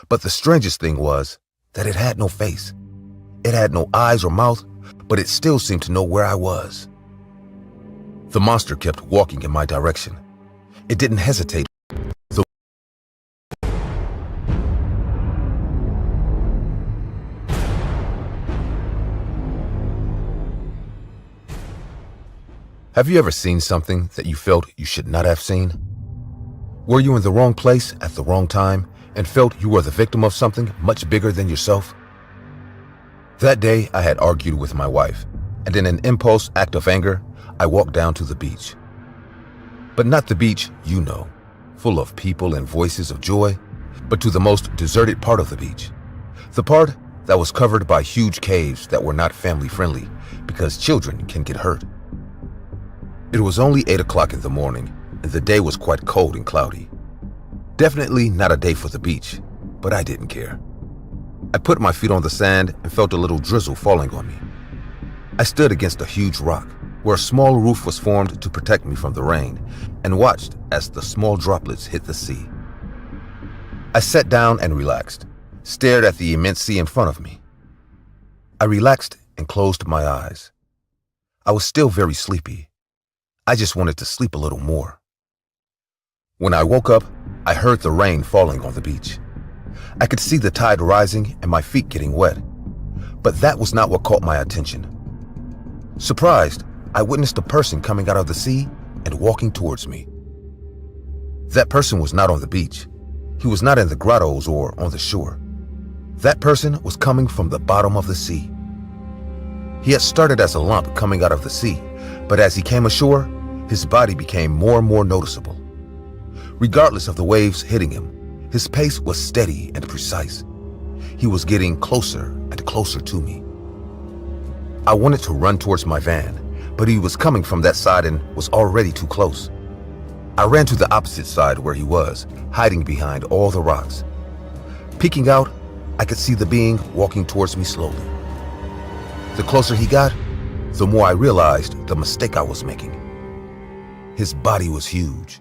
But the strangest thing was that it had no face. It had no eyes or mouth, but it still seemed to know where I was. The monster kept walking in my direction. It didn't hesitate. Have you ever seen something that you felt you should not have seen? Were you in the wrong place at the wrong time and felt you were the victim of something much bigger than yourself? That day, I had argued with my wife, and in an impulse act of anger, I walked down to the beach. But not the beach you know, full of people and voices of joy, but to the most deserted part of the beach. The part that was covered by huge caves that were not family friendly because children can get hurt. It was only 8 o'clock in the morning, and the day was quite cold and cloudy. Definitely not a day for the beach, but I didn't care. I put my feet on the sand and felt a little drizzle falling on me. I stood against a huge rock, where a small roof was formed to protect me from the rain, and watched as the small droplets hit the sea. I sat down and relaxed, stared at the immense sea in front of me. I relaxed and closed my eyes. I was still very sleepy. I just wanted to sleep a little more. When I woke up, I heard the rain falling on the beach. I could see the tide rising and my feet getting wet, but that was not what caught my attention. Surprised, I witnessed a person coming out of the sea and walking towards me. That person was not on the beach. He was not in the grottos or on the shore. That person was coming from the bottom of the sea. He had started as a lump coming out of the sea, but as he came ashore, his body became more and more noticeable. Regardless of the waves hitting him, his pace was steady and precise. He was getting closer and closer to me. I wanted to run towards my van, but he was coming from that side and was already too close. I ran to the opposite side where he was, hiding behind all the rocks. Peeking out, I could see the being walking towards me slowly. The closer he got, the more I realized the mistake I was making. His body was huge.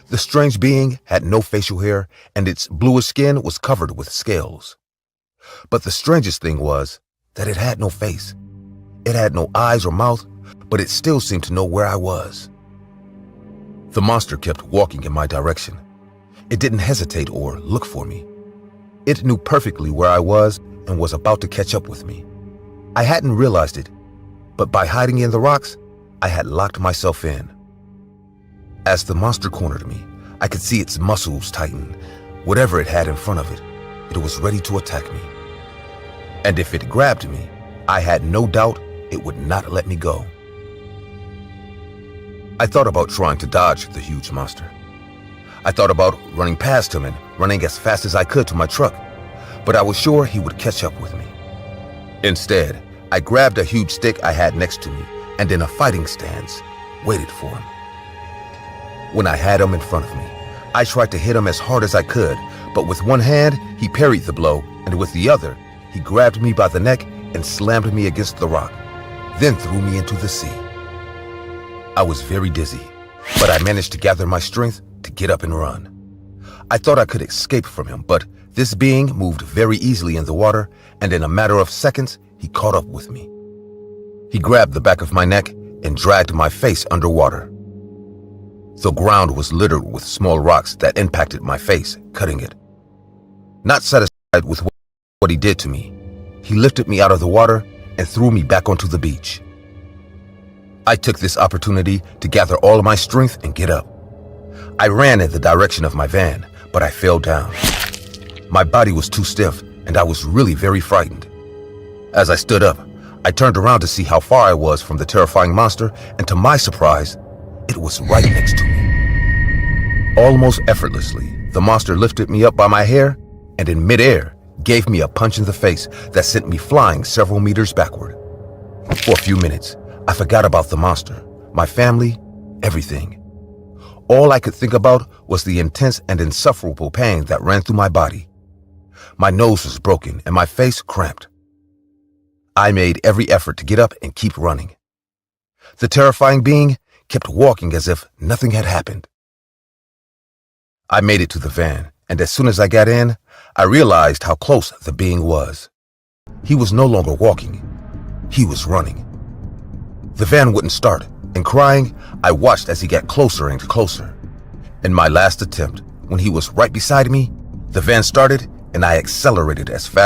The strange being had no facial hair, and its bluish skin was covered with scales. But the strangest thing was that it had no face. It had no eyes or mouth, but it still seemed to know where I was. The monster kept walking in my direction. It didn't hesitate or look for me. It knew perfectly where I was and was about to catch up with me. I hadn't realized it, but by hiding in the rocks, I had locked myself in. As the monster cornered me, I could see its muscles tighten. Whatever it had in front of it, it was ready to attack me. And if it grabbed me, I had no doubt it would not let me go. I thought about trying to dodge the huge monster. I thought about running past him and running as fast as I could to my truck, but I was sure he would catch up with me. Instead, I grabbed a huge stick I had next to me and in a fighting stance, waited for him. When I had him in front of me, I tried to hit him as hard as I could, but with one hand, he parried the blow, and with the other, he grabbed me by the neck and slammed me against the rock, then threw me into the sea. I was very dizzy, but I managed to gather my strength to get up and run. I thought I could escape from him, but this being moved very easily in the water, and in a matter of seconds, he caught up with me. He grabbed the back of my neck and dragged my face underwater. The ground was littered with small rocks that impacted my face, cutting it. Not satisfied with what he did to me, he lifted me out of the water and threw me back onto the beach. I took this opportunity to gather all of my strength and get up. I ran in the direction of my van, but I fell down. My body was too stiff, and I was really very frightened. As I stood up, I turned around to see how far I was from the terrifying monster, and to my surprise, it was right next to me. Almost effortlessly, the monster lifted me up by my hair and in midair gave me a punch in the face that sent me flying several meters backward. For a few minutes, I forgot about the monster, my family, everything. All I could think about was the intense and insufferable pain that ran through my body. My nose was broken and my face cramped. I made every effort to get up and keep running. The terrifying being kept walking as if nothing had happened. I made it to the van And as soon as I got in, I realized how close the being was. He was no longer walking. He was running. The van wouldn't start, and crying, I watched as he got closer and closer. In my last attempt, when he was right beside me, the van started and I accelerated as fast